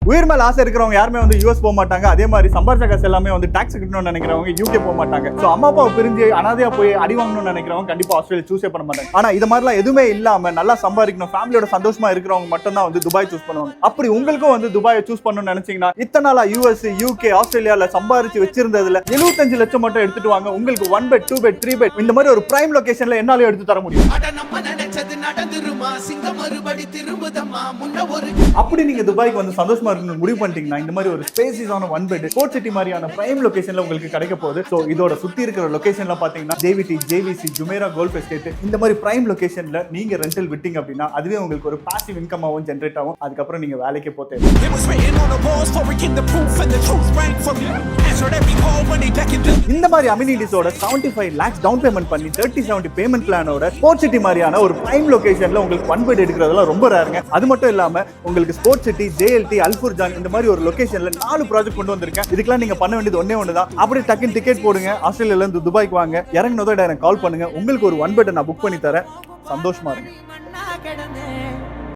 உயிர் மேல ஆசை இருக்கிறவங்க யாருமே வந்து யூஎஸ் போக மாட்டாங்க. அதே மாதிரி சம்பாதிச்ச காசு எல்லாமே வந்து டாக்ஸ் கட்டணும்னு நினைக்கிறவங்க யூகே போக மாட்டாங்க. சோ அம்மா அப்பாவை பிரிஞ்சு அனாதையா போய் அடி வாங்கணும்னு நினைக்கிறவங்க கண்டிப்பா ஆஸ்திரேலியா சூஸே பண்ண மாட்டாங்க. ஆனா இது மாதிரிலாம் எதுவுமே இல்லாம நல்லா சம்பாதிக்கணும், ஃபேமிலியோட சந்தோஷமா இருக்கிறவங்க மட்டும் தான் வந்து துபாய் சூஸ் பண்ணுவாங்க. அப்படி உங்களுக்கும் வந்து துபாயை சூஸ் பண்ணணும்னு நினைச்சீங்கன்னா இத்தனை நாளா யூஎஸ் யூகே ஆஸ்திரேலியால சம்பாதிச்சு வச்சிருந்ததுல 75 லட்சம் மட்டும் எடுத்துட்டு வாங்க. உங்களுக்கு 1 பெட் 2 பெட் 3 பெட் இந்த மாதிரி ஒரு பிரைம் லொகேஷன்ல என்னால எடுத்து தர முடியும். அப்படி நீங்க துபாய்க்கு வந்து சந்தோஷமா இருக்கணும் முடிவு பண்ணிட்டீங்கன்னா இந்த மாதிரி ஒரு ஸ்பேசியஸான 1 பெட் ஸ்போர்ட்ஸ் சிட்டி மாதிரியான பிரைம் லொகேஷன்ல உங்களுக்கு கிடைக்க போகுது. சோ இதோட சுத்தி இருக்கிற லொகேஷன்ல பாத்தீங்கன்னா JVT, JVC, Jumeirah golf estate இந்த மாதிரி பிரைம் லொகேஷன்ல நீங்க ரெண்டல் விட்டீங்க அப்படின்னா அதுவே உங்களுக்கு ஒரு பாசிவ் இன்கமாவும் ஜெனரேட் ஆகும். அதுக்கப்புறம் நீங்க வேலைக்கே போத்தே. இந்த மாதிரி அமினிட்டிஸோட 75 lakhs டவுன் பேமெண்ட் பண்ணி 30-70 பேமெண்ட் பிளானோட ஸ்போர்ட்ஸ் சிட்டி மாதிரியான ஒரு பிரைம் லொகேஷன்ல உங்களுக்கு 1 பெட் எடுக்கிறதெல்லாம் ரொம்ப ரேருங்க. அது மட்டும் இல்லாம உங்களுக்கு ஸ்போர்ட்ஸ் சிட்டி, ஜேஎல்டி, அல்ஃபுர்ஜான் இந்த மாதிரி ஒரு லொகேஷன்ல 4 ப்ராஜெக்ட் கொண்டு வந்திருக்கேன். இதுக்கெல்லாம் நீங்க பண்ண வேண்டியது ஒண்ணே தான். அப்படியே டக்குன்னு டிக்கெட் போடுங்க, ஆஸ்திரேலியால இருந்து துபாய்க்கு வாங்க, இறங்கினதோட எனக்கு கால் பண்ணுங்க. உங்களுக்கு ஒரு 1 பெட் நான் புக் பண்ணி தரேன். சந்தோஷமா இருங்க.